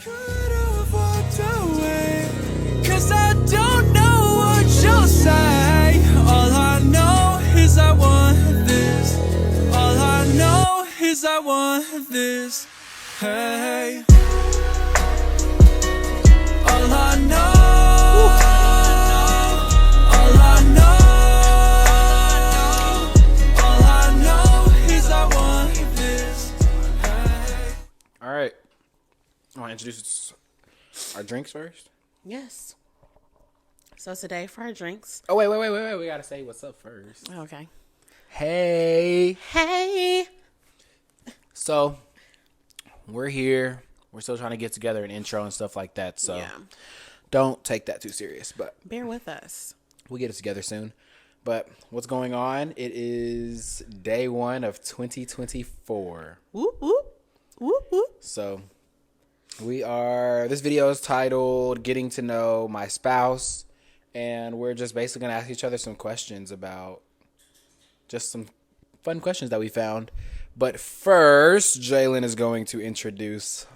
Could've walked away, 'cause I don't know what you'll say. All I know is I want this. All I know is I want this. Hey. All I know. All I know is I want this. Hey. All right. I want to introduce our drinks first. Yes. So today for our drinks. Oh, wait. We got to say what's up first. Okay. Hey. Hey. So, we're here. We're still trying to get together an intro and stuff like that. So, Yeah. don't take that too serious. But Bear with us. we'll get it together soon. But what's going on? It is day 1 of 2024. Whoop, whoop. Whoop, whoop. So, this video is titled Getting to Know My Spouse. And we're just basically going to ask each other some questions about just some fun questions that we found. But first, Jaelyn is going to introduce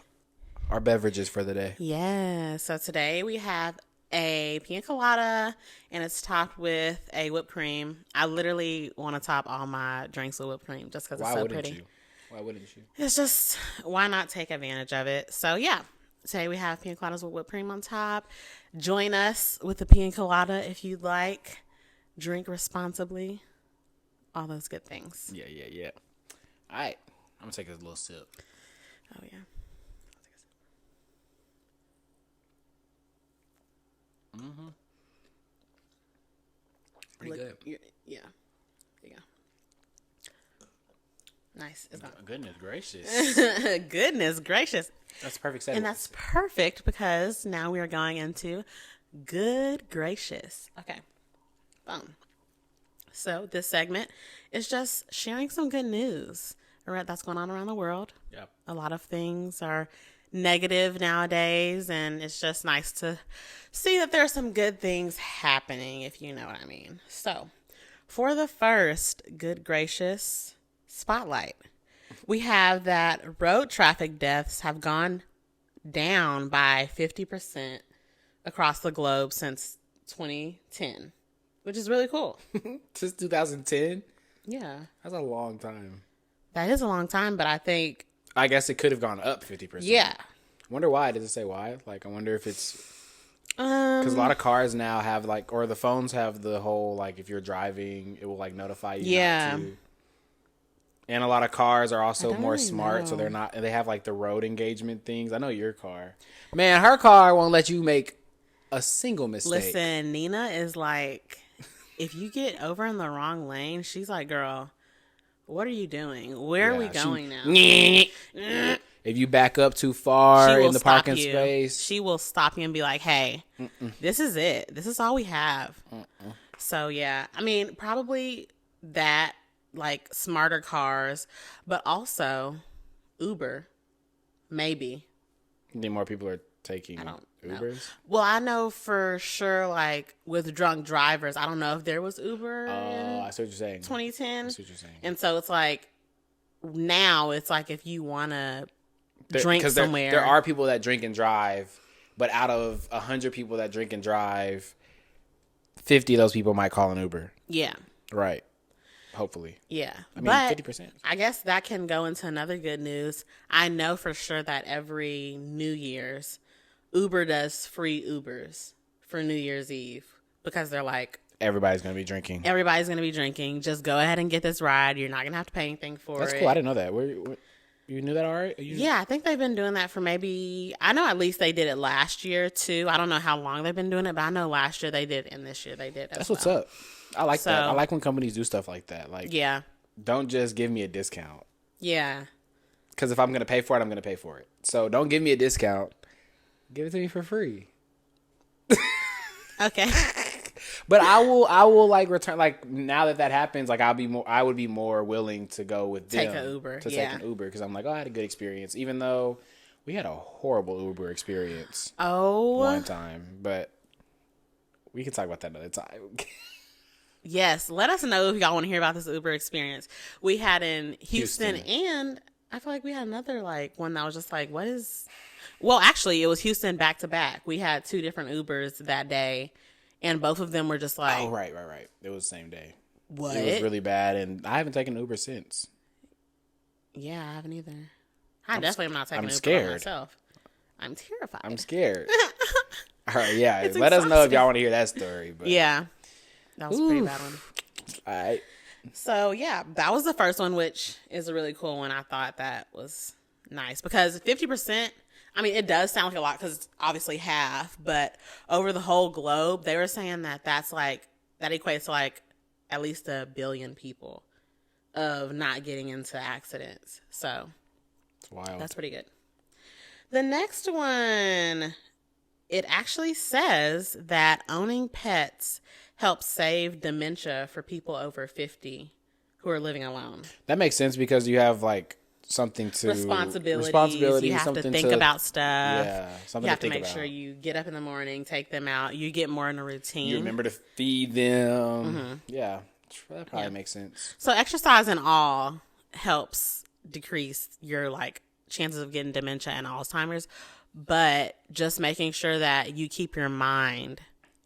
our beverages for the day. Yeah. So today we have a pina colada and it's topped with a whipped cream. I literally want to top all my drinks with whipped cream just because it's so pretty. Why wouldn't you? It's just, why not take advantage of it? So yeah, today we have pina coladas with whipped cream on top. Join us with the pina colada if you'd like. Drink responsibly. All those good things. Yeah. All right. I'm going to take a little sip. Oh yeah. Pretty good. Yeah. There you go. Nice. It's not. Goodness gracious. Goodness gracious. That's a perfect setting. And that's perfect because now we are going into Good Gracious. Okay. Boom. So this segment is just sharing some good news that's going on around the world. Yep. A lot of things are negative nowadays, and it's just nice to see that there's some good things happening, if you know what I mean. So for the first Good Gracious spotlight, we have that road traffic deaths have gone down by 50% across the globe since 2010, which is really cool. Since 2010? Yeah. That's a long time. That is a long time, but I guess it could have gone up 50%. Yeah. I wonder why. Does it say why? Like, I wonder if it's... Because a lot of cars now have, like... Or the phones have the whole, like, if you're driving, it will, like, notify you not to. And a lot of cars are also more really smart, know. so they're not... They have, like, the road engagement things. I know your car. Man, her car won't let you make a single mistake. Listen, Nina is like... If you get over in the wrong lane, she's like, girl... What are you doing? Where are we going now? If you back up too far in the parking space, she will stop you and be like, hey, this is it. This is all we have. So, yeah. I mean, probably that, like, smarter cars, but also Uber, maybe. You think more people are taking Ubers? No. Well, I know for sure, like, with drunk drivers, I don't know if there was Uber in I see what you're saying. 2010. I see what you're saying. And so it's like, now it's like if you want to drink somewhere. There are people that drink and drive, but out of 100 people that drink and drive, 50 of those people might call an Uber. Yeah. Right. Hopefully. Yeah. I mean, but 50%. I guess that can go into another good news. I know for sure that every New Year's, Uber does free Ubers for New Year's Eve because they're like, everybody's going to be drinking. Everybody's going to be drinking. Just go ahead and get this ride. You're not going to have to pay anything for it. That's cool. I didn't know that. You knew that already? Yeah, I think they've been doing that for I know at least they did it last year too. I don't know how long they've been doing it, but I know last year they did and this year they did. That's what's up. I like that. I like when companies do stuff like that. Like, yeah. Don't just give me a discount. Yeah. Because if I'm going to pay for it, I'm going to pay for it. So don't give me a discount. Give it to me for free. Okay. But I will like return, like, now that happens, like, I would be more willing to go with them. Take an Uber. Take an Uber because I'm like, oh, I had a good experience, even though we had a horrible Uber experience. One time, but we can talk about that another time. Yes, let us know if y'all want to hear about this Uber experience we had in Houston. And I feel like we had another like one that was just like, what is? Well, actually, it was Houston back to back. We had 2 different Ubers that day, and both of them were just like, Oh, right. It was the same day. what? It was really bad, and I haven't taken Uber since. Yeah, I haven't either. I definitely am not taking I'm Uber scared. by myself. I'm terrified. I'm scared. All right, yeah. It's Let us know if exhausting. y'all want to hear that story. But. Yeah. That was a pretty bad one. All right. So, yeah, that was the first one, which is a really cool one. I thought that was nice because 50%, I mean, it does sound like a lot because obviously half, but over the whole globe, they were saying that that equates to like at least 1 billion people of not getting into accidents. So, It's wild. that's pretty good. The next one, it actually says that owning pets helps save dementia for people over 50 who are living alone. That makes sense because you have like something to Responsibilities. You have to think about stuff. Yeah, something You have to to think make about. sure you get up in the morning, take them out. You get more in a routine. You remember to feed them. Yeah, that probably makes sense. So exercise and all helps decrease your like chances of getting dementia and Alzheimer's, but just making sure that you keep your mind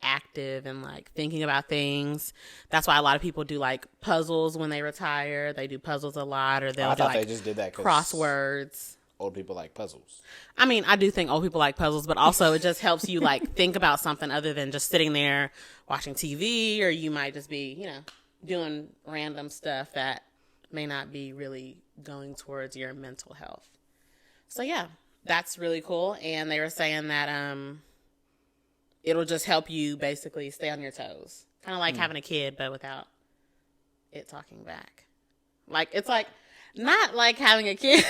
active and like thinking about things. That's why a lot of people do like puzzles when they retire. They do puzzles a lot, or they'll I do thought like they just did that 'cause crosswords. Old people like puzzles. I mean, I do think old people like puzzles, but also it just helps you like think about something other than just sitting there watching TV, or you might just be, you know, doing random stuff that may not be really going towards your mental health. So yeah, that's really cool. And they were saying that it'll just help you basically stay on your toes. Kind of like having a kid, but without it talking back. Like, it's like, not like having a kid.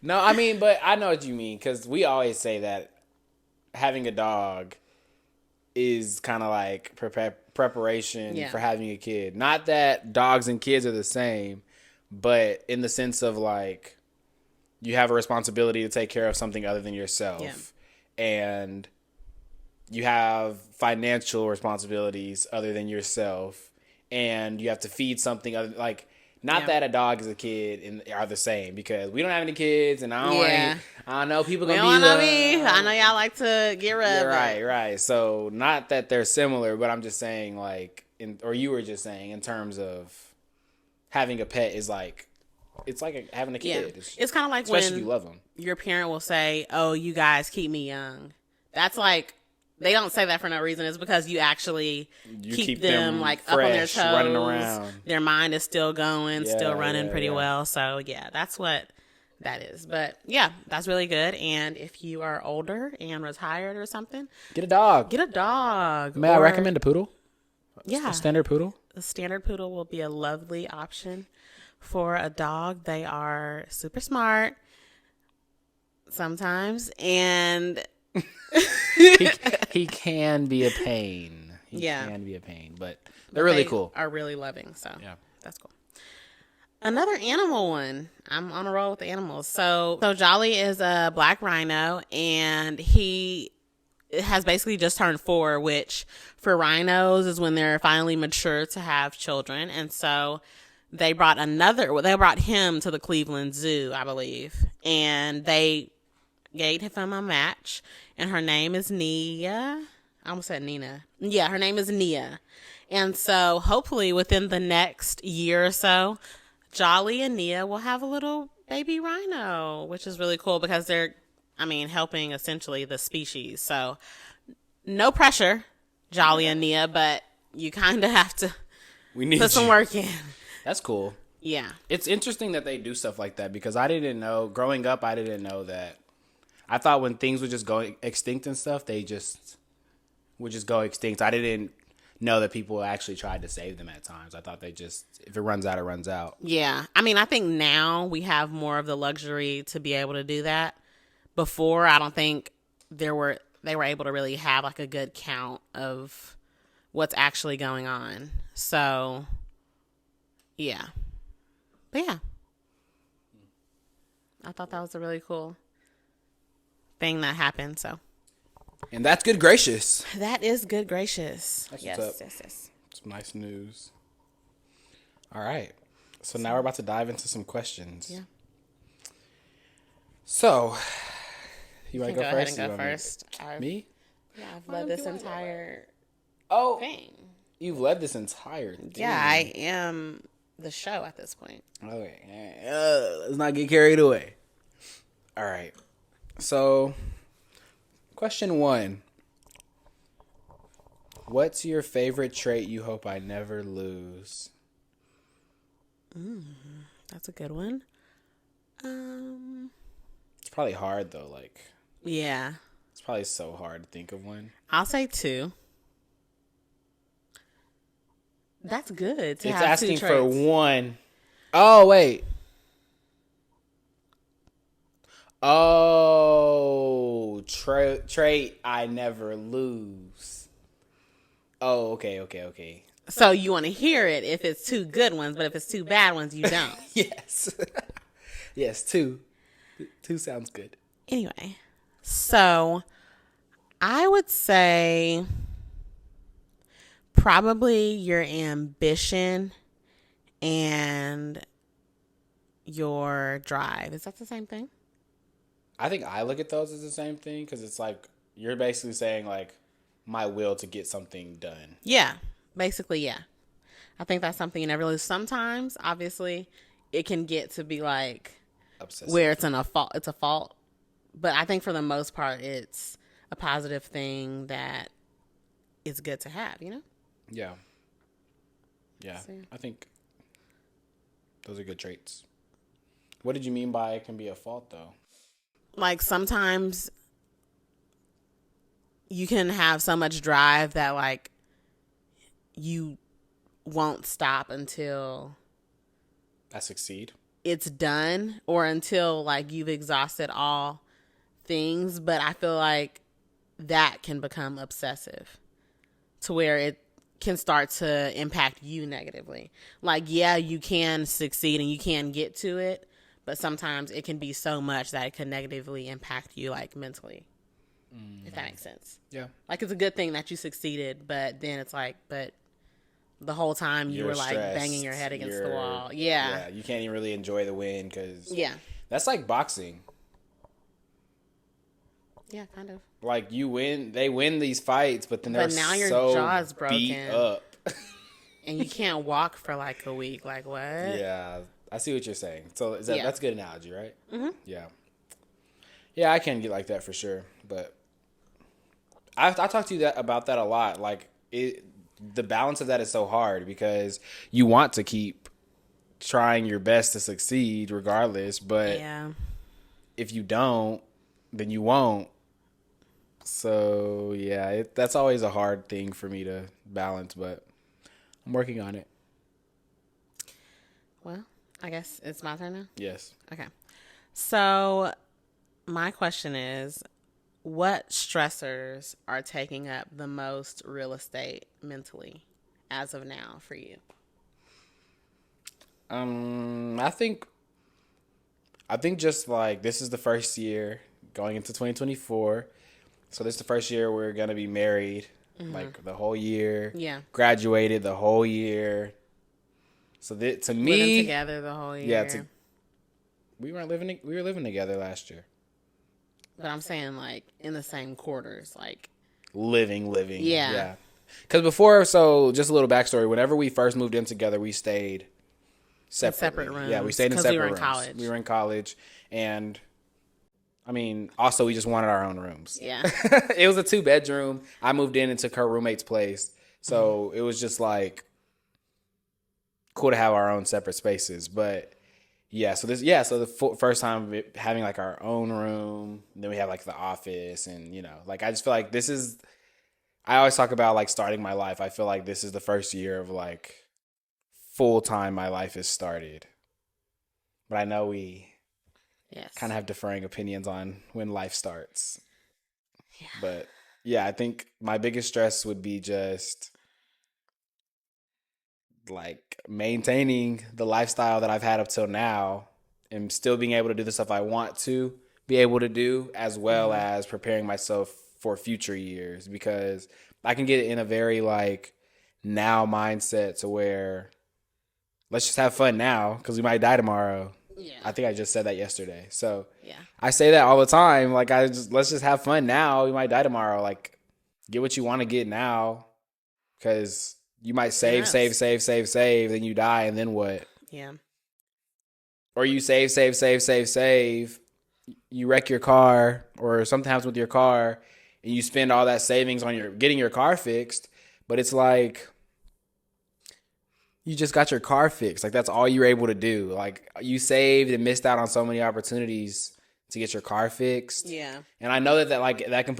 No, I mean, but I know what you mean because we always say that having a dog is kind of like preparation for having a kid. Not that dogs and kids are the same, but in the sense of like you have a responsibility to take care of something other than yourself. And you have financial responsibilities other than yourself, and you have to feed something other, like, not that a dog is a kid and are the same, because we don't have any kids, and I don't know, people gonna be know me. I know y'all like to get rid of it. Right. So not that they're similar, but I'm just saying, like, or you were just saying in terms of having a pet is like, it's like having a kid. Yeah. It's kind of like especially when if you love them. Your parent will say, "Oh, you guys keep me young." That's like, they don't say that for no reason. It's because you actually keep them like fresh, up on their toes, running around. Their mind is still going, still running pretty yeah. well. So yeah, that's what that is. But yeah, that's really good. And if you are older and retired or something, Get a dog. get a dog. May I recommend a poodle? Yeah, A standard poodle? the standard poodle will be a lovely option for a dog. They are super smart sometimes, and he can be a pain. He can be a pain, but they're really cool. Are really loving. So Yeah. that's cool. Another animal one. I'm on a roll with the animals. So Jolly is a black rhino, and he has basically just turned 4, which for rhinos is when they're finally mature to have children. And so they brought him to the Cleveland Zoo, I believe, and they gave him a match, and her name is Nia. I almost said Nina. Yeah, her name is Nia. And so hopefully within the next year or so, Jolly and Nia will have a little baby rhino, which is really cool because they're, helping essentially the species. So no pressure, Jolly and Nia, but you kind of have to put some work in. That's cool. Yeah. It's interesting that they do stuff like that, because I didn't know, growing up, I didn't know that. I thought when things would just go extinct and stuff, they just would just go extinct. I didn't know that people actually tried to save them at times. I thought they just, if it runs out, it runs out. Yeah. I think now we have more of the luxury to be able to do that. Before, I don't think they were able to really have like a good count of what's actually going on. So, yeah. But yeah. I thought that was a really cool thing that happened. So, And that's good gracious. that is good gracious. That's yes, what's up. yes. Some nice news. All right. So now we're about to dive into some questions. Yeah. So, You want to Go go ahead first? and You go want first. Me? Yeah, I've led this entire Oh, thing. you've led this entire thing. Yeah, I am the show at this point. Okay. Let's not get carried away. All right. So, question 1. What's your favorite trait you hope I never lose? That's a good one. It's probably hard, though. Like, Yeah. it's probably so hard to think of one. I'll say 2. That's good. To It's have asking 2 for traits. 1. Oh, wait. Oh, trait I never lose. Oh, okay. So you want to hear it if it's 2 good ones, but if it's 2 bad ones, you don't. Yes. Yes, 2. 2 sounds good. Anyway, so I would say probably your ambition and your drive. Is that the same thing? I think I look at those as the same thing because it's like you're basically saying like my will to get something done. Yeah, basically, yeah. I think that's something you never lose. Sometimes, obviously, it can get to be like Obsessive. where it's a fault. But I think for the most part, it's a positive thing that is good to have, you know? Yeah. Yeah. So, yeah. I think those are good traits. What did you mean by it can be a fault though? Like sometimes you can have so much drive that like you won't stop until I succeed. it's done or until like you've exhausted all things. But I feel like that can become obsessive to where it can start to impact you negatively. Like, yeah, you can succeed and you can get to it, but sometimes it can be so much that it can negatively impact you like mentally, if that makes sense. Yeah. Like it's a good thing that you succeeded, but then it's like, but the whole time you You're were like stressed. banging your head against the You're- wall. Yeah. Yeah. You can't even really enjoy the win because Yeah. that's like boxing. Yeah, kind of. Like you win, they win these fights, but then they're But now your so jaw's beat broken. up. And you can't walk for like a week. Like what? Yeah, I see what you're saying. So is that Yeah. that's a good analogy, right? Mm-hmm. Yeah. Yeah, I can get like that for sure. But I talked to you about that a lot. Like the balance of that is so hard because you want to keep trying your best to succeed regardless, but Yeah. if you don't, then you won't. So yeah, that's always a hard thing for me to balance, but I'm working on it. Well, I guess it's my turn now. Yes. Okay. So my question is, what stressors are taking up the most real estate mentally as of now for you? I think just like this is the first year going into 2024. So this is the first year we're going to be married like the whole year. Yeah. Graduated the whole year. So that to Living me, together the whole year. yeah, we were living together last year. But I'm saying like in the same quarters, like Living. Yeah. Because before, so just a little backstory. Whenever we first moved in together, we stayed separately. separate rooms, Yeah, we stayed in 'cause separate we were in rooms. college. We were in college, and I mean, also we just wanted our own rooms. yeah. It was a 2-bedroom. I moved in and took her roommate's place, so it was just like cool to have our own separate spaces. But yeah, so the first time having like our own room, then we have like the office, and like I just feel like this is. I always talk about like starting my life. I feel like this is the first year of like full time my life is started. But I know we Yes. kind of have differing opinions on when life starts. Yeah. But yeah, I think my biggest stress would be just like maintaining the lifestyle that I've had up till now and still being able to do the stuff I want to be able to do, as well as preparing myself for future years, because I can get in a very like now mindset to where let's just have fun now because we might die tomorrow. Yeah. I think I just said that yesterday. So Yeah. I say that all the time. Like, let's just have fun now. We might die tomorrow. Like, get what you want to get now, because you might save, then you die, and then what? Yeah. Or you save. You wreck your car, or something happens with your car, and you spend all that savings on getting your car fixed. But it's like, you just got your car fixed. Like, that's all you were able to do. Like, you saved and missed out on so many opportunities to get your car fixed. Yeah. And I know that can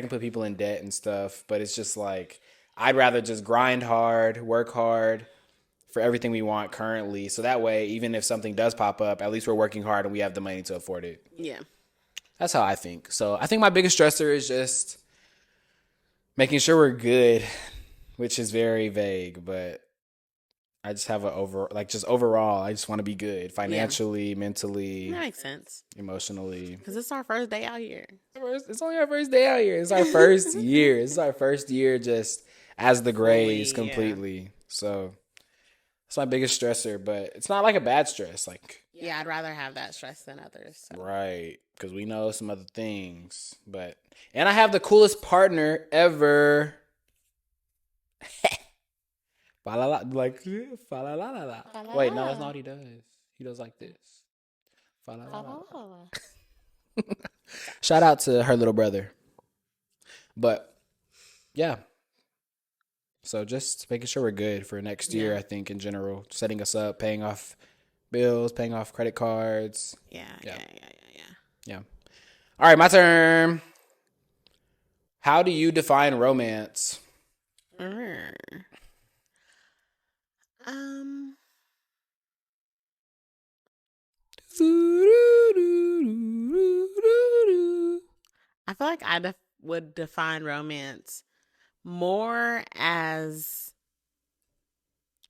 put people in debt and stuff, but it's just like, I'd rather just grind hard, work hard for everything we want currently. So that way, even if something does pop up, at least we're working hard and we have the money to afford it. Yeah. That's how I think. So I think my biggest stressor is just making sure we're good, which is very vague, but I just have overall, I just want to be good financially, mentally, That makes sense. emotionally. Because it's our first day out here. It's only our first day out here. It's our first year. It's our first year just as the Greys completely. So it's my biggest stressor, but it's not like a bad stress. Like, Yeah, I'd rather have that stress than others. So. right, because we know some other things. And I have the coolest partner ever. Fa-la-la, like, fa-la-la-la-la. Wait, no, that's not what he does. He does like this. Fa-la-la-la. Shout out to her little brother. But, yeah. So just making sure we're good for next year, I think, in general. Setting us up, paying off bills, paying off credit cards. Yeah. All right, my turn. How do you define romance? I feel like I would define romance more as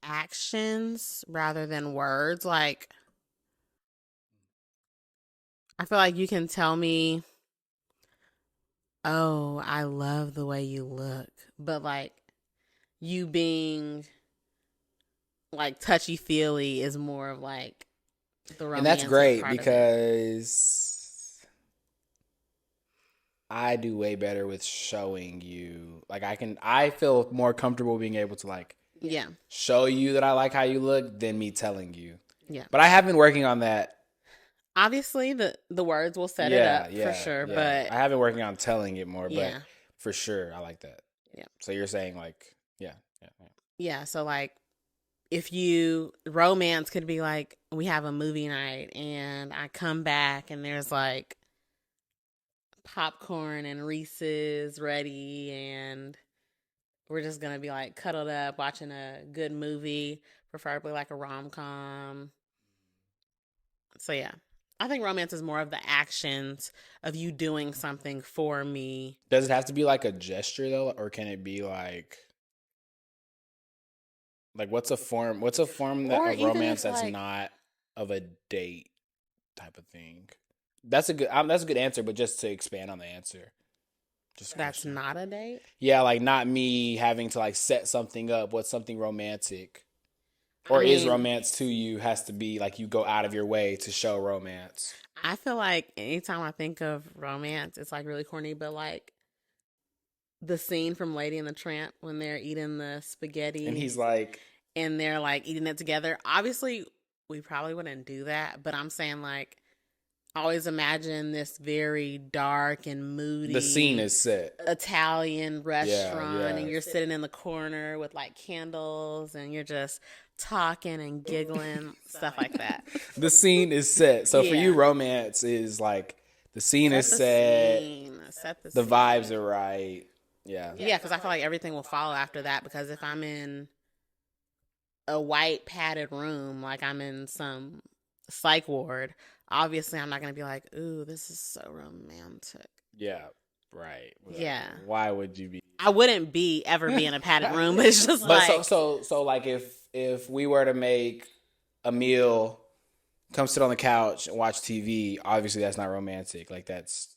actions rather than words. Like, I feel like you can tell me, oh, I love the way you look, but like you being like touchy-feely is more of like the romantic. And that's great part because I do way better with showing you. Like, I feel more comfortable being able to like show you that I like how you look than me telling you. Yeah. But I have been working on that. Obviously, the words will set it up for sure, but I have been working on telling it more, but for sure, I like that. Yeah. So you're saying like, yeah. So like, if romance could be like, we have a movie night and I come back and there's like popcorn and Reese's ready and we're just gonna be like cuddled up watching a good movie, preferably like a rom-com. So yeah, I think romance is more of the actions of you doing something for me. Does it have to be like a gesture though, or can it be like what's a form of romance that's like, not of a date type of thing? That's a good answer, but just to expand on the answer. That's not a date? Yeah, like not me having to like set something up. What's something romantic? Or is romance to you has to be like you go out of your way to show romance? I feel like anytime I think of romance, it's like really corny, but like the scene from Lady and the Tramp when they're eating the spaghetti. And he's like... And they're like eating it together. Obviously, we probably wouldn't do that, but I'm saying like, I always imagine this very dark and moody. The scene is set. Italian restaurant, and you're sitting in the corner with like candles, and you're just talking and giggling, stuff like that. The scene is set. So for you, romance is like the scene is set. The vibes are right. Yeah. Yeah, because I feel like everything will follow after that. Because if I'm in a white padded room, like I'm in some psych ward, obviously I'm not going to be like, ooh, this is so romantic. Yeah, right. Yeah. Why would you be? I wouldn't ever be in a padded room. But it's just like. So like if we were to make a meal, come sit on the couch and watch TV, obviously that's not romantic. Like that's.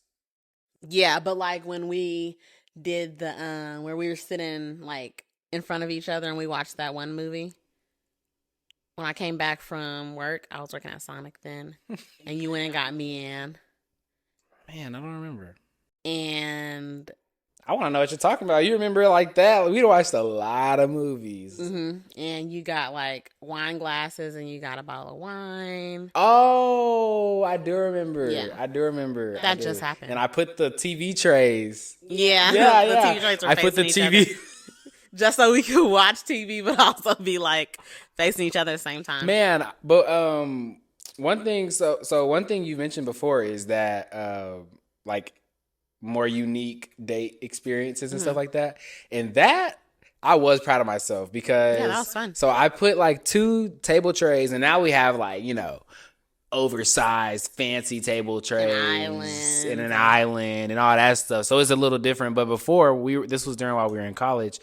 Yeah, but like when we did where we were sitting like in front of each other and we watched that one movie. when I came back from work, I was working at Sonic then, and you went and got me in. Man, I don't remember. And I want to know what you're talking about. You remember like that? We watched a lot of movies. And you got like wine glasses, and you got a bottle of wine. Oh, I do remember. Yeah. I do remember. That just happened. And I put the TV trays. Yeah, Yeah, the yeah. TV trays were I put the facing TV. each other. Just so we could watch TV, but also be like facing each other at the same time. Man, but one thing. So one thing you mentioned before is that like more unique date experiences and stuff like that, and that I was proud of myself because that was fun. So I put like 2 table trays, and now we have like oversized fancy table trays and an island and all that stuff. So it's a little different. But before this was during while we were in college.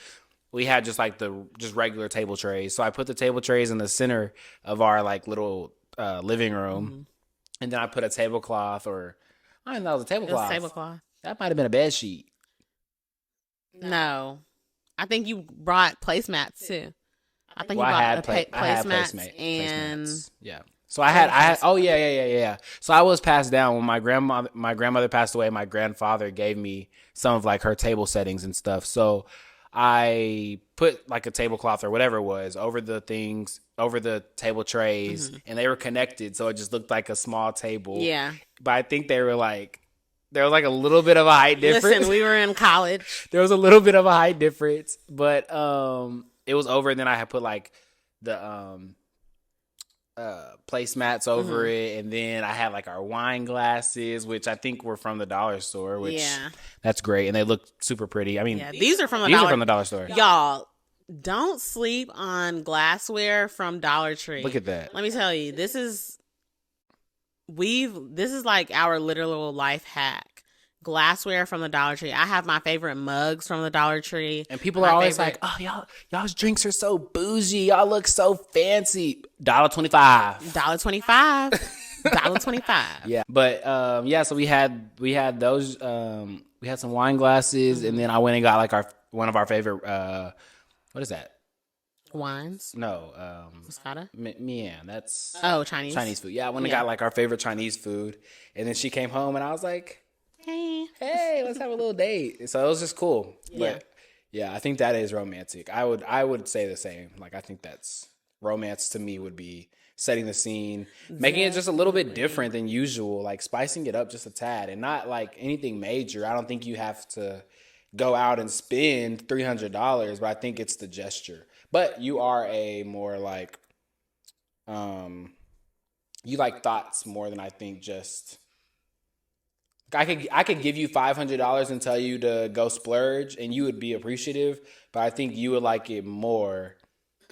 We had just like just regular table trays. So I put the table trays in the center of our like little living room, and then I put a tablecloth, or I didn't know it was a tablecloth. It was a tablecloth. That might have been a bed sheet. No, I think you brought placemats too. I think Well, you I had brought placemats and placemats. Yeah. So I had. Oh yeah. So I was passed down when my grandmother passed away. My grandfather gave me some of like her table settings and stuff. So I put like a tablecloth or whatever it was over the table trays, and they were connected, so it just looked like a small table. Yeah. But I think there was like a little bit of a height difference. Listen, we were in college. There was a little bit of a height difference, but it was over, and then I had put like the placemats over it, and then I had like our wine glasses, which I think were from the dollar store, which that's great, and they look super pretty. I mean, these are from the dollar store. Y'all, don't sleep on glassware from Dollar Tree. Look at that. Let me tell you, this is like our literal life hack. Glassware from the Dollar Tree. I have my favorite mugs from the Dollar Tree. And people are always like, "Oh, y'all's drinks are so bougie. Y'all look so fancy." $1.25. $1.25. $1.25. Yeah. But so we had those we had some wine glasses, and then I went and got like one of our favorite what is that? Wines? No, Moscato? Mian. That's Chinese food. Yeah, I went and got like our favorite Chinese food, and then she came home, and I was like, hey, let's have a little date. So it was just cool. But yeah, I think that is romantic. I would say the same. Like, I think that's romance to me would be setting the scene, making it just a little bit different than usual, like spicing it up just a tad, and not like anything major. I don't think you have to go out and spend $300, but I think it's the gesture. But you are a more like, you like thoughts more than I think just. I could give you $500 and tell you to go splurge, and you would be appreciative. But I think you would like it more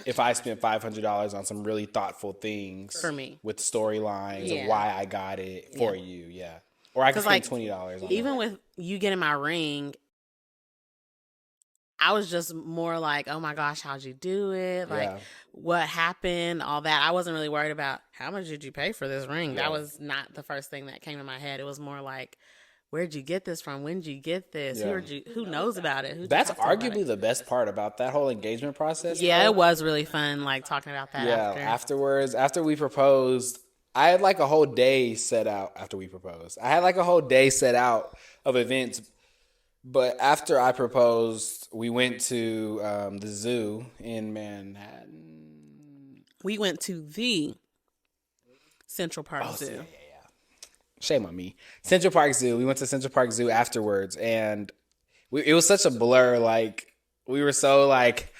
if I spent $500 on some really thoughtful things for me with storylines of why I got it for you. Yeah, or I could spend $20 on even with you getting my ring. I was just more like, oh my gosh, how'd you do it? Like, what happened? All that. I wasn't really worried about how much did you pay for this ring. That was not the first thing that came to my head. It was more like, where'd you get this from? When did you get this? Who knows about it? That's arguably the best part about that whole engagement process. Yeah, it was really fun, like talking about that. Afterwards, after we proposed, I had like a whole day set out. After we proposed, I had like a whole day set out of events. But after I proposed, we went to the zoo in Manhattan. We went to the Central Park Zoo. Yeah. Shame on me. Central Park Zoo. We went to Central Park Zoo afterwards, and it was such a blur. Like, we were so like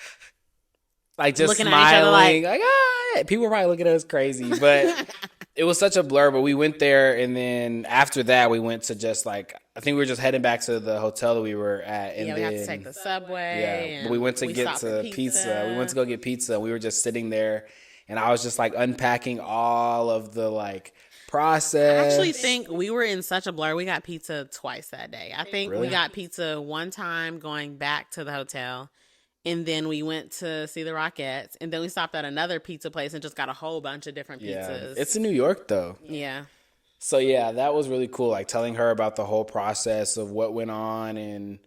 just looking smiling. Like people were probably looking at us crazy, but it was such a blur. But we went there, and then after that, we went to just like, I think we were just heading back to the hotel that we were at. And we had to take the subway. Yeah, but we went to get to pizza. We went to go get pizza. We were just sitting there, and I was just like unpacking all of the like process. I actually think we were in such a blur. We got pizza twice that day. I think we got pizza one time going back to the hotel, and then we went to see the Rockettes, and then we stopped at another pizza place and just got a whole bunch of different pizzas. It's in New York though. Yeah. So yeah, that was really cool. Like telling her about the whole process of what went on and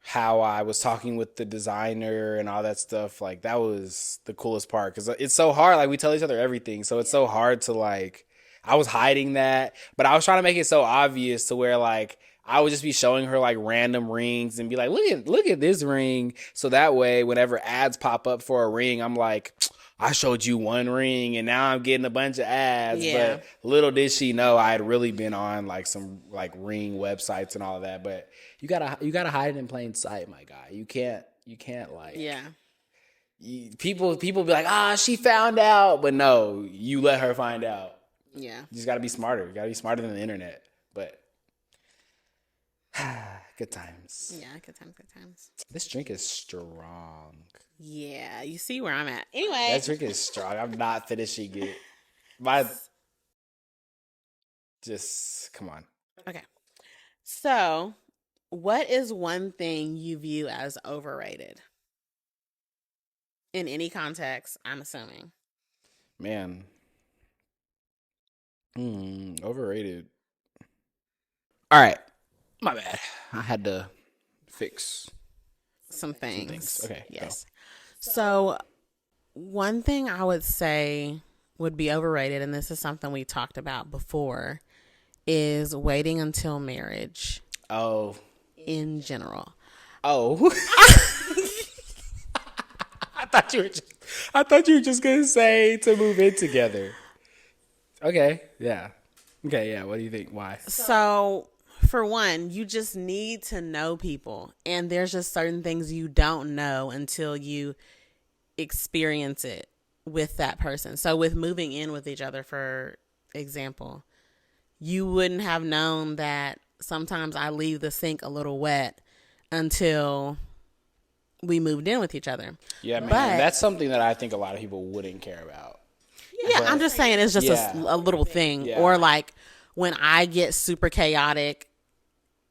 how I was talking with the designer and all that stuff. Like, that was the coolest part, because it's so hard. Like, we tell each other everything, so it's so hard to, like, I was hiding that, but I was trying to make it so obvious to where, like, I would just be showing her, like, random rings and be like, look at this ring. So that way, whenever ads pop up for a ring, I'm like, I showed you one ring and now I'm getting a bunch of ads. Yeah. But little did she know I had really been on, like, some, like, ring websites and all of that. But you gotta hide it in plain sight, my guy. You can't like, Yeah. people be like, she found out, but no, you let her find out. Yeah. You just gotta be smarter. You gotta be smarter than the internet. But good times. Yeah, good times. This drink is strong. Yeah, you see where I'm at. Anyway. That drink is strong. I'm not finishing it. Come on. Okay. So, what is one thing you view as overrated? In any context, I'm assuming. Man. Overrated. All right. My bad. I had to fix Some things. Okay. Yes. So, one thing I would say would be overrated, and this is something we talked about before, is waiting until marriage. Oh. In general. Oh. I thought you were just gonna say to move in together. Okay. Yeah. Okay. Yeah. What do you think? Why? So, for one, you just need to know people, and there's just certain things you don't know until you experience it with that person. So, with moving in with each other, for example, you wouldn't have known that sometimes I leave the sink a little wet until we moved in with each other. Yeah, man. That's something that I think a lot of people wouldn't care about. Yeah, I'm just saying it's just a little thing. Yeah. Or like when I get super chaotic,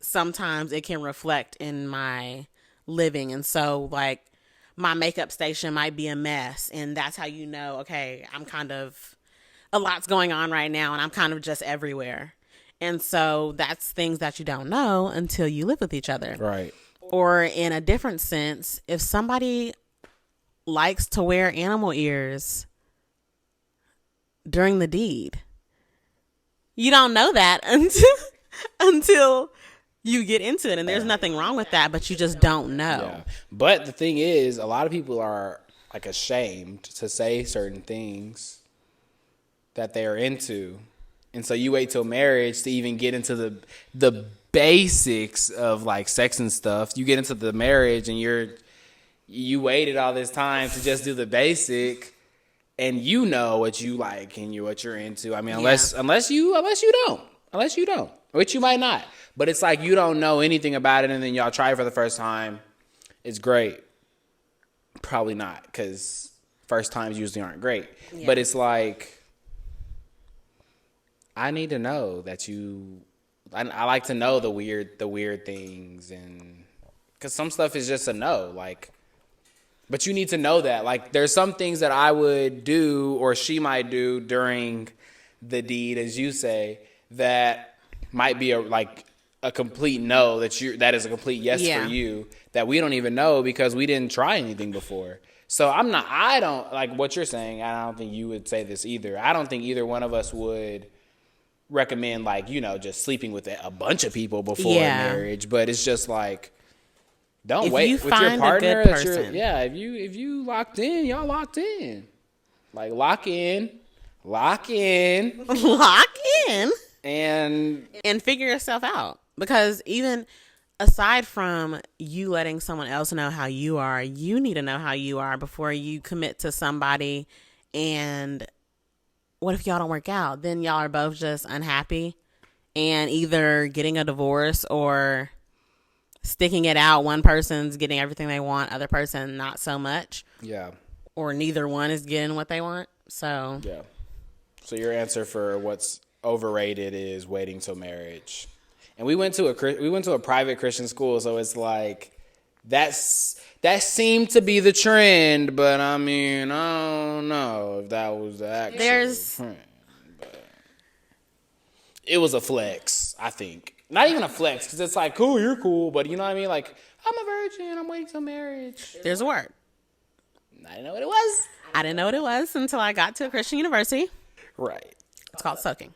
sometimes it can reflect in my living. And so like my makeup station might be a mess. And that's how you know, okay, I'm kind of, a lot's going on right now and I'm kind of just everywhere. And so that's things that you don't know until you live with each other. Right. Or in a different sense, if somebody likes to wear animal ears during the deed, you don't know that until you get into it. And there's nothing wrong with that, but you just don't know. Yeah. But the thing is, a lot of people are like ashamed to say certain things that they are into. And so you wait till marriage to even get into the basics of like sex and stuff. You get into the marriage and you waited all this time to just do the basic, and you know what you like and what you're into. I mean, unless you don't, which you might not. But it's like you don't know anything about it, and then y'all try it for the first time. It's great. Probably not, because first times usually aren't great. Yeah. But it's like, I need to know that I like to know the weird things, and because some stuff is just a no, like, but you need to know that, like, there's some things that I would do or she might do during the deed, as you say, that might be a complete no, that is a complete yes for you, that we don't even know because we didn't try anything before. So I don't like what you're saying. I don't think you would say this either. I don't think either one of us would recommend, like, just sleeping with a bunch of people before marriage, but it's just like, don't if wait you with find your partner a good person. if you locked in, y'all locked in. Like, lock in and figure yourself out, because even aside from you letting someone else know how you are, you need to know how you are before you commit to somebody. And what if y'all don't work out? Then y'all are both just unhappy and either getting a divorce or sticking it out. One person's getting everything they want, other person not so much. Yeah. Or neither one is getting what they want. So yeah. So your answer for what's overrated is waiting till marriage. And we went to a private Christian school, so it's like that seemed to be the trend, but I mean, I don't know if that was the actual trend. But it was a flex, I think. not even a flex, because it's like, cool, you're cool, but you know what I mean? Like, I'm a virgin, I'm waiting till marriage. There's a word. I didn't know what it was. I didn't know what it was until I got to a Christian university. Right. It's called soaking.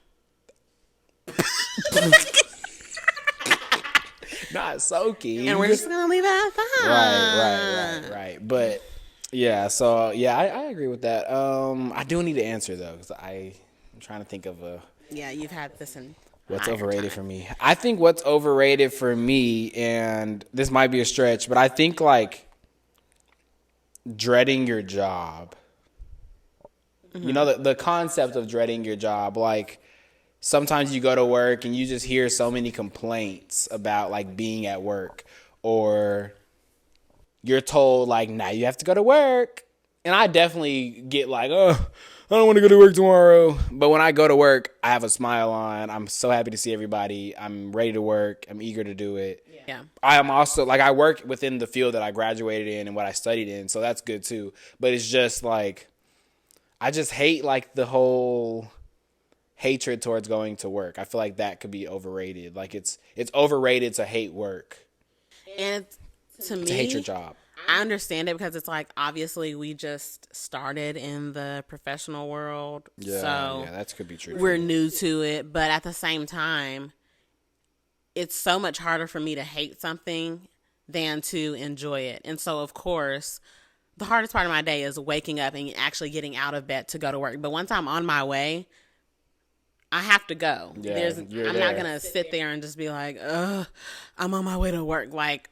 Not soaking. And we're just going to leave it at that. Right. But, yeah, so, yeah, I agree with that. I do need to answer, though, because I'm trying to think of Yeah, you've had this in what's higher overrated time. for me. I think what's overrated for me, and this might be a stretch, but I think, like, dreading your job. You know, the concept of dreading your job, like, sometimes you go to work and you just hear so many complaints about, like, being at work, or you're told, like, now you have to go to work. And I definitely get like, oh, I don't want to go to work tomorrow. But when I go to work, I have a smile on. I'm so happy to see everybody. I'm ready to work. I'm eager to do it. Yeah. I am also, like, I work within the field that I graduated in and what I studied in, so that's good too. But it's just, like, I just hate, like, the whole hatred towards going to work. I feel like that could be overrated. Like, it's overrated to hate work, And to me, to hate your job. I understand it because it's like, obviously we just started in the professional world. So Yeah, that could be true. we're new to it. But at the same time, it's so much harder for me to hate something than to enjoy it. And so, of course, the hardest part of my day is waking up and actually getting out of bed to go to work. But once I'm on my way, I have to go. Yeah, I'm not going to sit there and just be like, ugh, I'm on my way to work. Like,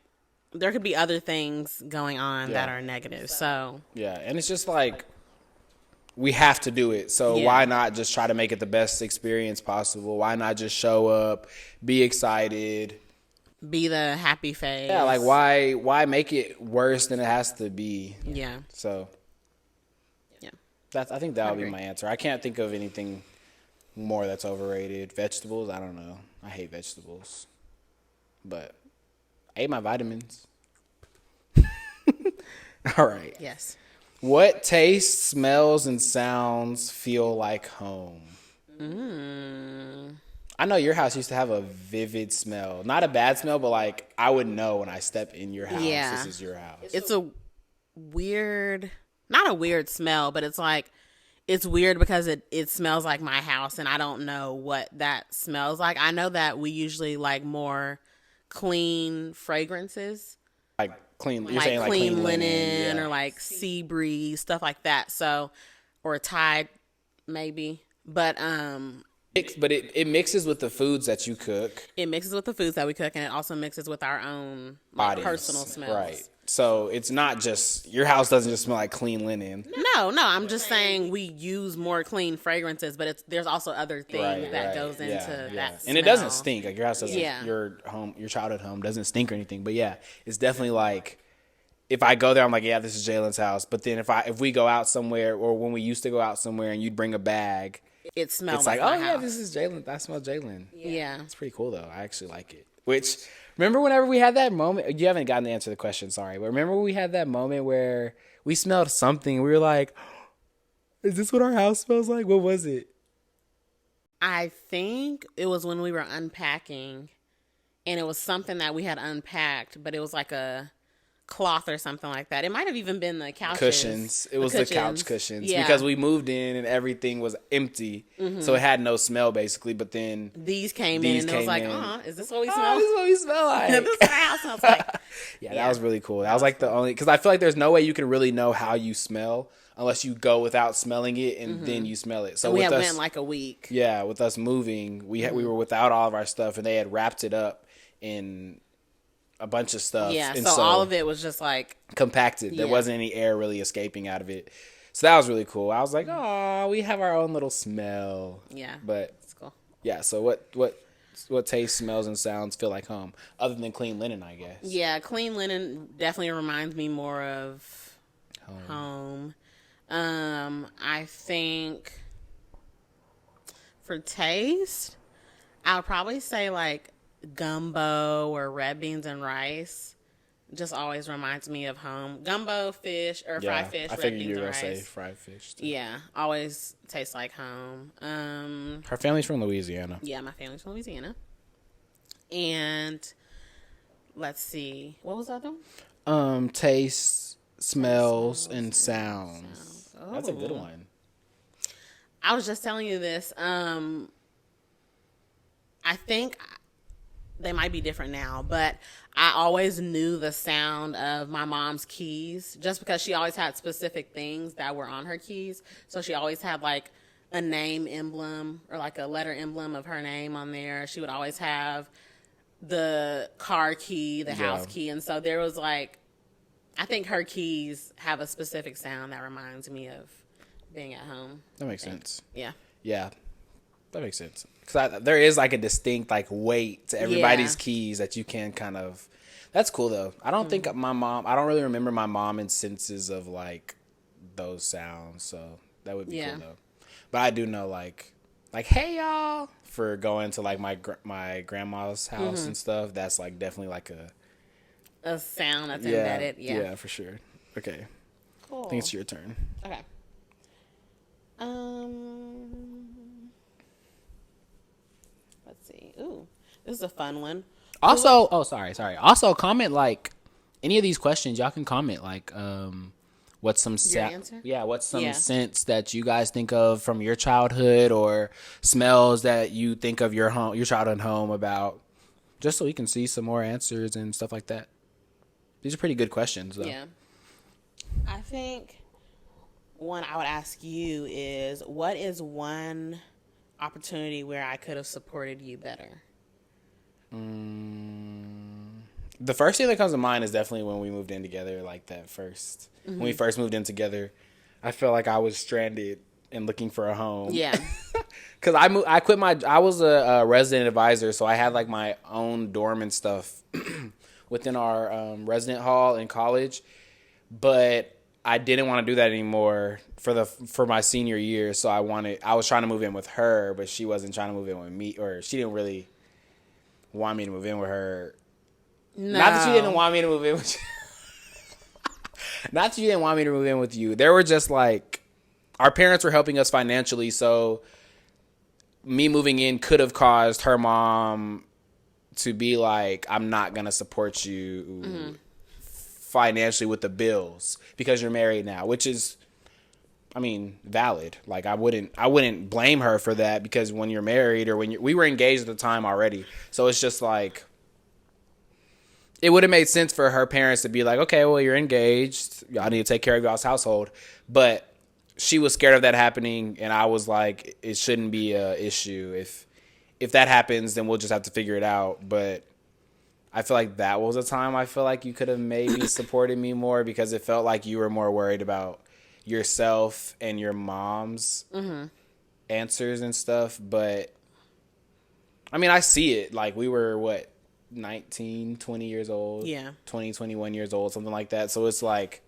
there could be other things going on that are negative. So, Yeah, and it's just like, we have to do it. So Yeah. why not just try to make it the best experience possible? Why not just show up, be excited? be the happy face. Yeah, like, why make it worse than it has to be? Yeah. So Yeah. I think that would be agree. my answer. I can't think of anything more that's overrated. Vegetables, I don't know. I hate vegetables. But I ate my vitamins. All right. Yes. What tastes, smells, and sounds feel like home? I know your house used to have a vivid smell. Not a bad smell, but, like, I would know when I step in your house, Yeah. this is your house. It's a weird, not a weird smell, but it's like, it's weird because it smells like my house and I don't know what that smells like. I know that we usually like more clean fragrances, Like clean, you're like saying like clean linen yeah. or like sea breeze, stuff like that. So, or Tide maybe. But But it mixes with the foods that you cook. it mixes with the foods that we cook, and it also mixes with our own Bodies. personal smells. Right. So it's not just, your house doesn't just smell like clean linen. No, I'm just saying we use more clean fragrances, but there's also other things that goes into that And it doesn't smell. stink. Like, your house doesn't, Yeah. your childhood home doesn't stink or anything. But yeah, it's definitely like, if I go there, I'm like, yeah, this is Jalen's house. But then if we go out somewhere, or when we used to go out somewhere and you'd bring a bag, It smells it's like, my oh yeah, house. this is Jaelyn. I smell Jaelyn. Yeah. It's pretty cool though. I actually like it. Which, remember whenever we had that moment? You haven't gotten the answer to the question, sorry. But remember we had that moment where we smelled something. We were like, is this what our house smells like? What was it? I think it was when we were unpacking, and it was something that we had unpacked, but it was like a cloth or something like that. It might have even been the couches. Cushions. It was the couch cushions. Yeah. Because we moved in and everything was empty. So it had no smell basically. But then, These came These in, and it was came like, in. is this what we oh, smell? this is what we smell like. This is what our house smells like. Yeah, that was really cool. That was like the only, because I feel like there's no way you can really know how you smell unless you go without smelling it and then you smell it. So We with had us, went like a week. yeah, with us moving, we were without all of our stuff, and they had wrapped it up in a bunch of stuff. Yeah, and so all of it was just like, compacted. There Yeah. wasn't any air really escaping out of it. So that was really cool. I was like, oh, we have our own little smell. yeah, But it's cool. yeah, so what taste, smells, and sounds feel like home, other than clean linen, I guess. Yeah, clean linen definitely reminds me more of home. I think for taste, I would probably say like gumbo or red beans and rice. Just always reminds me of home. Gumbo, fish, or Yeah, fried fish, I red figured beans you were and gonna rice. say fried fish too. Yeah, always tastes like home. Her family's from Louisiana. Yeah, my family's from Louisiana. And let's see, what was the other one? Tastes, smells, and sounds. That's a good one. I was just telling you this. I think they might be different now, but I always knew the sound of my mom's keys just because she always had specific things that were on her keys. So she always had like a name emblem or like a letter emblem of her name on there. She would always have the car key, the house key. And so there was like, I think her keys have a specific sound that reminds me of being at home. That makes sense. Yeah. Yeah. That makes sense. Because there is like a distinct like weight to everybody's keys that you can kind of. That's cool though. I don't think my mom. I don't really remember my mom in senses of like those sounds. So that would be cool though. But I do know like hey y'all for going to like my grandma's house and stuff. That's like definitely like a sound that's embedded. Yeah, for sure. Okay. Cool. I think it's your turn. Okay. Let's see. Ooh, this is a fun one. Also, sorry. Also, comment like any of these questions. Y'all can comment like what's some answer? What's some scents that you guys think of from your childhood or smells that you think of your childhood home about, just so we can see some more answers and stuff like that. These are pretty good questions though. Yeah. I think one I would ask you is, what is one opportunity where I could have supported you better? The first thing that comes to mind is definitely when we moved in together, like that first. When we first moved in together, I felt like I was stranded and looking for a home. Yeah. Because I was a resident advisor, so I had like my own dorm and stuff within our resident hall in college. But I didn't want to do that anymore for my senior year. So I was trying to move in with her, but she wasn't trying to move in with me, or she didn't really want me to move in with her. No. Not that she didn't want me to move in with you. Not that she didn't want me to move in with you. There were just like, our parents were helping us financially, so me moving in could have caused her mom to be like, I'm not going to support you financially with the bills because you're married now, which is, I mean, valid. Like I wouldn't blame her for that, because when you're married or we were engaged at the time already. So it's just like, it would have made sense for her parents to be like, okay, well, you're engaged. Y'all need to take care of y'all's household. But she was scared of that happening. And I was like, it shouldn't be a issue. If that happens, then we'll just have to figure it out. But I feel like that was a time I feel like you could have maybe supported me more, because it felt like you were more worried about yourself and your mom's answers and stuff. But I mean, I see it. Like we were 19, 20 years old, 20, 21 years old, something like that. So it's like,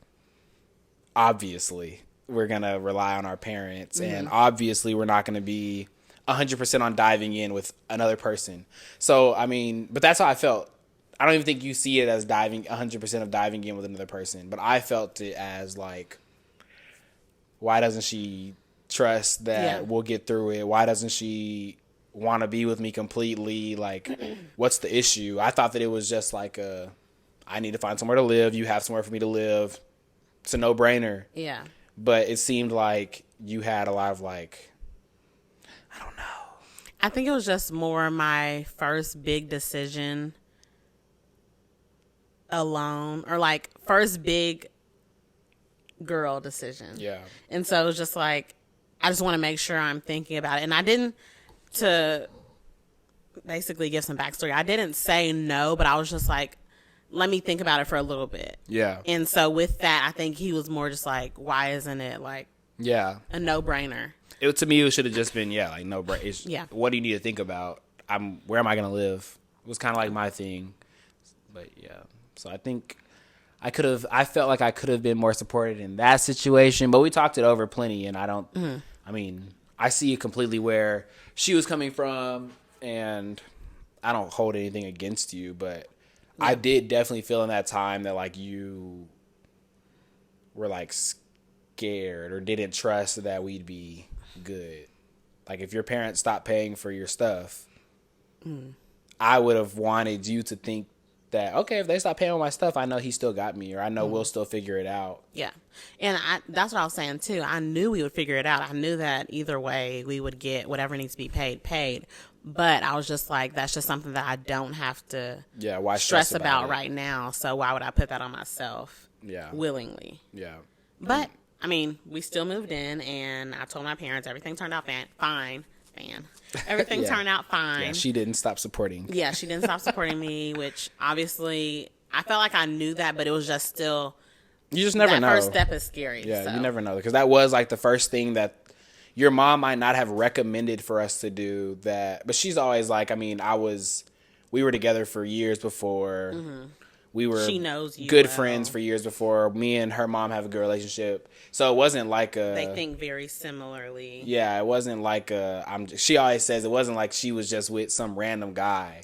obviously we're going to rely on our parents, and obviously we're not going to be 100% on diving in with another person. So, I mean, but that's how I felt. I don't even think you see it as 100% of diving in with another person, but I felt it as like, why doesn't she trust that we'll get through it? Why doesn't she want to be with me completely? Like, what's the issue? I thought that it was just like I need to find somewhere to live. You have somewhere for me to live. It's a no-brainer. Yeah. But it seemed like you had a lot of like, I don't know. I think it was just more my first big decision alone, or like first big girl decision. Yeah. And so it was just like, I just want to make sure I'm thinking about it. And I didn't, to basically give some backstory, I didn't say no, but I was just like, let me think about it for a little bit. Yeah. And so with that, I think he was more just like, why isn't it like a no-brainer? To me, it should have just been, like no-brainer. Yeah. What do you need to think about? Where am I going to live? It was kind of like my thing. But yeah. So I think I felt like I could have been more supported in that situation, but we talked it over plenty, and I mean, I see completely where she was coming from, and I don't hold anything against you, but I did definitely feel in that time that like you were like scared or didn't trust that we'd be good. Like if your parents stopped paying for your stuff, I would have wanted you to think that, okay, if they stop paying for my stuff, I know he still got me, or I know we'll still figure it out. Yeah. And that's what I was saying too. I knew we would figure it out. I knew that either way we would get whatever needs to be paid. But I was just like, that's just something that I don't have to why stress about right now. So why would I put that on myself willingly? Yeah. But, I mean, we still moved in, and I told my parents everything turned out fine. Everything turned out fine. Yeah, she didn't stop supporting. Yeah, she didn't stop supporting me, which obviously I felt like I knew that, but it was just still. You just never know. That first step is scary. Yeah, so. You never know, because that was like the first thing that your mom might not have recommended for us to do. That, but she's always like, I mean, we were together for years before. Mm-hmm. We were she knows you good well. friends for years before. Me and her mom have a good relationship, so it wasn't like they think very similarly. Yeah, it wasn't like she always says it wasn't like she was just with some random guy.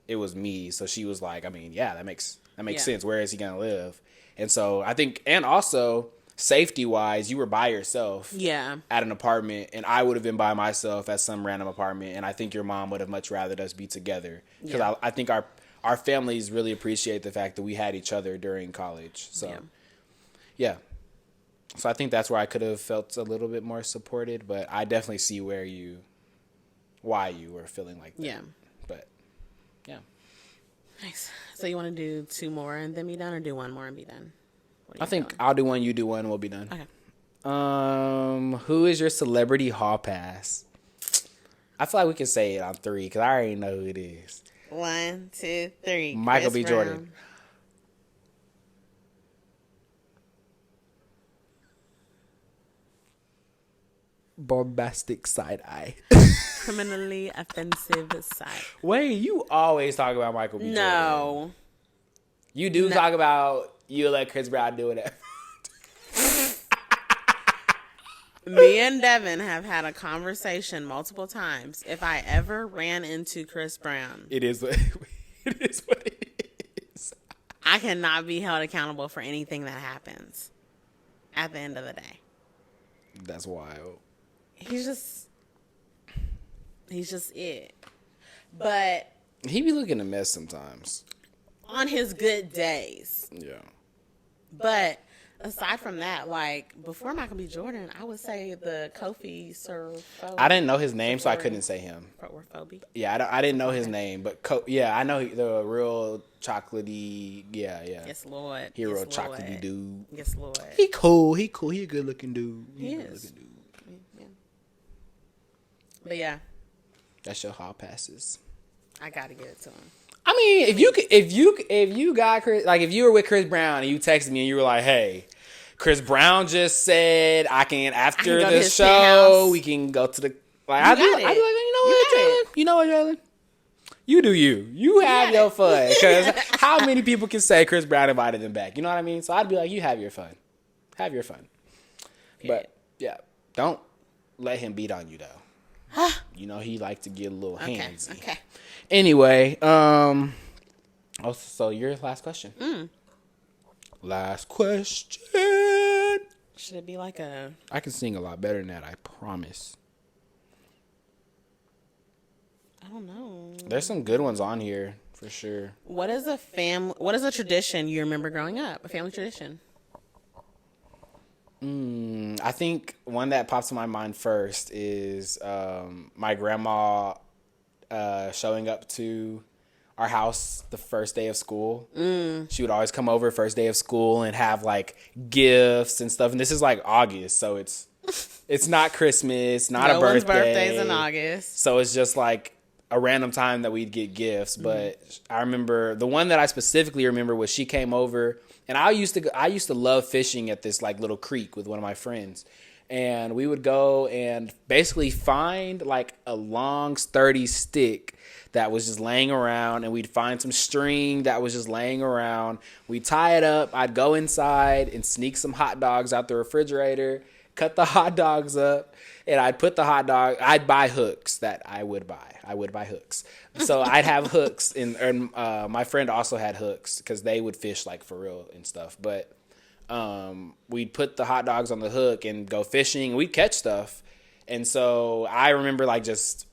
It was me, so she was like, I mean, yeah, that makes sense. Where is he gonna live? And so I think, and also safety wise, you were by yourself. Yeah. At an apartment, and I would have been by myself at some random apartment, and I think your mom would have much rather us be together, because I think our families really appreciate the fact that we had each other during college. So, yeah. So I think that's where I could have felt a little bit more supported, but I definitely see why you were feeling like that. Yeah. But, yeah. Nice. So you want to do 2 more and then be done, or do 1 more and be done? I think I'll do 1, you do 1, and we'll be done. Okay. Who is your celebrity hall pass? I feel like we can say it on 3, because I already know who it is. 1, 2, 3. Michael Chris B. Jordan. Bombastic side eye. Criminally offensive side. Wait, you always talk about Michael B. Jordan. No. You do talk about you let Chris Brown do it. Me and Devon have had a conversation multiple times. If I ever ran into Chris Brown, It is what it is. I cannot be held accountable for anything that happens at the end of the day. That's wild. He's just it. But He be looking a mess sometimes. on his good days. Yeah. But aside from that, like, before Michael B. Jordan, I would say the Kofi Sir. I didn't know his name, so I couldn't say him. Or Phoebe. Yeah, I didn't know his name, but I know the real chocolatey. Yeah. Yes, Lord. He a real Yes, Lord. chocolatey dude. Yes, Lord. He cool. He a good looking dude. He is. Yeah. But yeah, That's your hall passes. I gotta give it to him. I mean, if you got Chris, like if you were with Chris Brown and you texted me and you were like, "Hey, Chris Brown just said after go to the his show penthouse. we can go to the like." I'd be like, you know what, Jaelyn? You do you. You have your fun, because how many people can say Chris Brown invited them back? You know what I mean? So I'd be like, you have your fun, But yeah, don't let him beat on you though. You know he like to get a little handsy. Okay. Anyway, so your last question. Last question. Should it be like a? I can sing a lot better than that, I promise. I don't know. There's some good ones on here for sure. What is a tradition you remember growing up? A family tradition. I think one that pops in my mind first is my grandma showing up to our house the first day of school. She would always come over first day of school and have like gifts and stuff. And this is like August, so it's not Christmas, not a birthday. No one's birthday's in August. So it's just like a random time that we'd get gifts. But I remember the one that I specifically remember was she came over, and I used to love fishing at this like little creek with one of my friends. And we would go and basically find like a long sturdy stick that was just laying around, and we'd find some string that was just laying around. We'd tie it up. I'd go inside and sneak some hot dogs out the refrigerator, cut the hot dogs up, and I'd buy hooks that I would buy. I would buy hooks. So I'd have hooks, and my friend also had hooks because they would fish like for real and stuff. But we'd put the hot dogs on the hook and go fishing. We'd catch stuff. And so I remember like just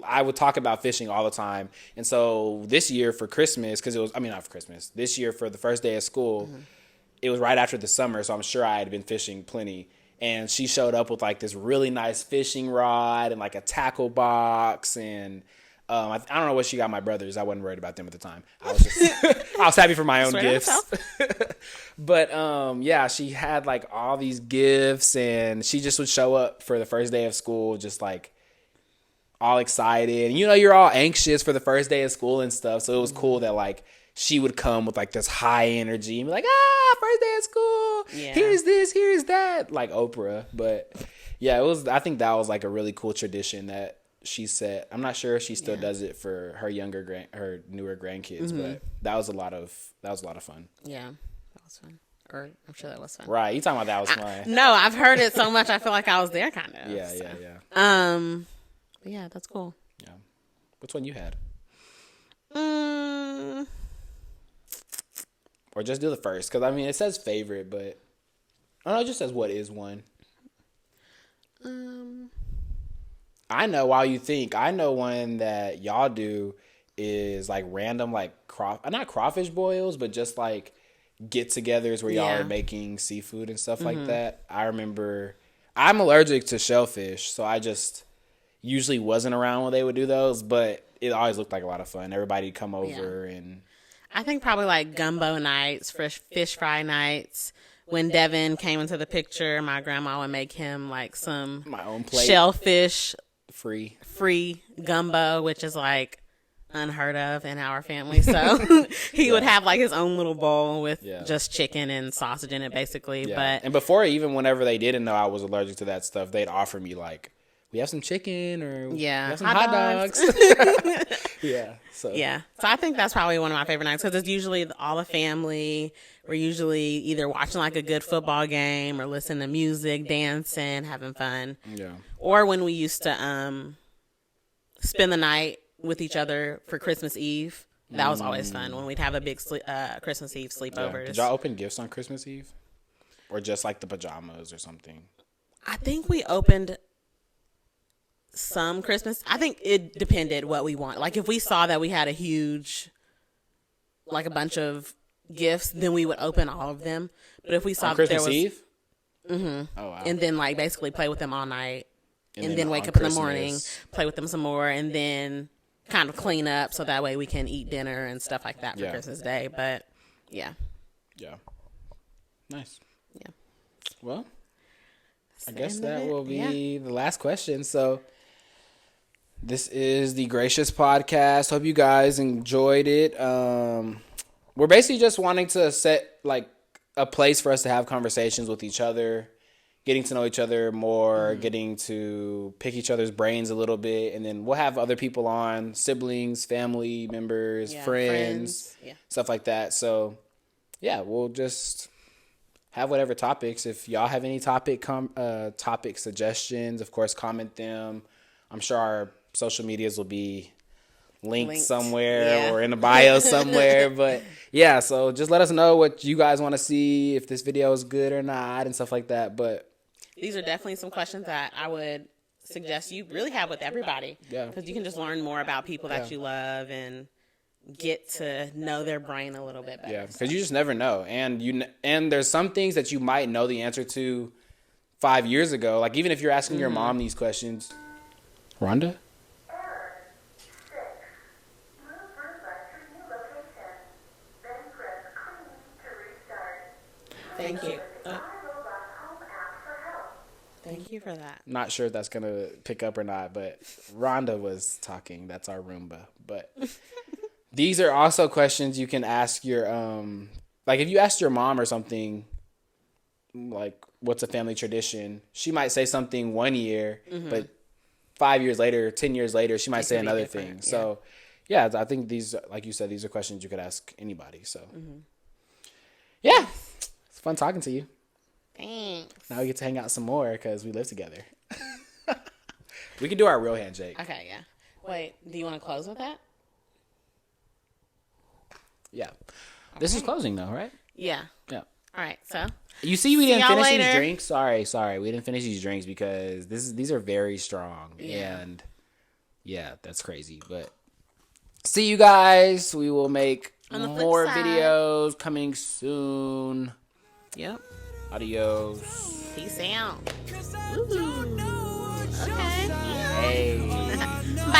I would talk about fishing all the time. And so this year for Christmas, because it was, I mean, not for Christmas, this year for the first day of school, it was right after the summer. So I'm sure I had been fishing plenty. And she showed up with like this really nice fishing rod and like a tackle box. And I don't know what she got my brothers. I wasn't worried about them at the time. I was just, I was happy for my own gifts. But yeah, she had like all these gifts, and she just would show up for the first day of school just like all excited. And you're all anxious for the first day of school and stuff. So it was cool that like she would come with like this high energy and be like, first day of school. Yeah. Here's this, here's that. Like Oprah. But yeah, I think that was like a really cool tradition that she set. I'm not sure if she still does it for her her newer grandkids, but that was a lot of fun. Yeah, that was fun. Or I'm sure that was fun. Right, you talking about that was fun? No, I've heard it so much. I feel like I was there, kind of. Yeah, so. yeah. But yeah, that's cool. Yeah. Which one you had? Or just do the first, because I mean it says favorite, but I don't know. It just says what is one. I know. While you think, I know one that y'all do is like random, like not crawfish boils, but just like get-togethers where y'all are making seafood and stuff like that. I remember I'm allergic to shellfish, so I just usually wasn't around when they would do those, but it always looked like a lot of fun. Everybody'd come over and I think probably like gumbo nights, fresh fish fry nights. When Devon came into the picture, my grandma would make him like some my own plate shellfish free gumbo, which is like unheard of in our family. So he would have like his own little bowl with just chicken and sausage in it, basically. Yeah. But and before, even whenever they didn't know I was allergic to that stuff, they'd offer me like, we have some chicken or we have some hot dogs. So I think that's probably one of my favorite nights because it's usually all the family. We're usually either watching like a good football game or listening to music, dancing, having fun. Yeah. Or when we used to spend the night with each other for Christmas Eve. That was always fun when we'd have a big Christmas Eve sleepovers. Yeah. Did y'all open gifts on Christmas Eve? Or just like the pajamas or something? I think we opened some Christmas. I think it depended what we want. Like if we saw that we had a huge, like a bunch of gifts, then we would open all of them. But if we saw on that there Christmas was Eve? Oh wow. And then like basically play with them all night and then wake up in the morning, play with them some more, and then kind of clean up so that way we can eat dinner and stuff like that for Christmas Day. But yeah. Nice. Yeah. Well, I guess that will be the last question. So this is the Greycious Podcast. Hope you guys enjoyed it. We're basically just wanting to set like a place for us to have conversations with each other, getting to know each other more, getting to pick each other's brains a little bit, and then we'll have other people on, siblings, family members, friends, stuff like that. So yeah, we'll just have whatever topics. If y'all have any topic suggestions, of course, comment them. I'm sure our social medias will be linked somewhere or in the bio somewhere. But yeah, so just let us know what you guys want to see, if this video is good or not and stuff like that. But these are definitely some questions that I would suggest you really have with everybody. Yeah. Because you can just learn more about people that you love and get to know their brain a little bit better. Yeah, because you just never know. And there's some things that you might know the answer to 5 years ago. Like even if you're asking your mom these questions. Rhonda? Thank you. Thank you for that. Not sure if that's going to pick up or not, but Rhonda was talking. That's our Roomba. But these are also questions you can ask your, like if you asked your mom or something, like what's a family tradition, she might say something 1 year, but 5 years later, 10 years later, she might say another thing. Yeah. So yeah, I think these, like you said, these are questions you could ask anybody. So yeah, it's fun talking to you. Thanks. Now we get to hang out some more because we live together. We can do our real handshake. Okay, yeah. Wait, do you want to close with that? Yeah. Okay. This is closing though, right? Yeah. Yeah. All right, so. You see we didn't finish later. These drinks? Sorry. We didn't finish these drinks because these are very strong. Yeah. And Yeah, that's crazy. But see you guys. We will make On the flip more side. videos coming soon. Yep. Adios. Peace out. Ooh. Okay. Hey. Bye.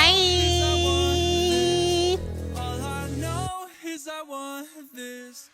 All I know is I want this.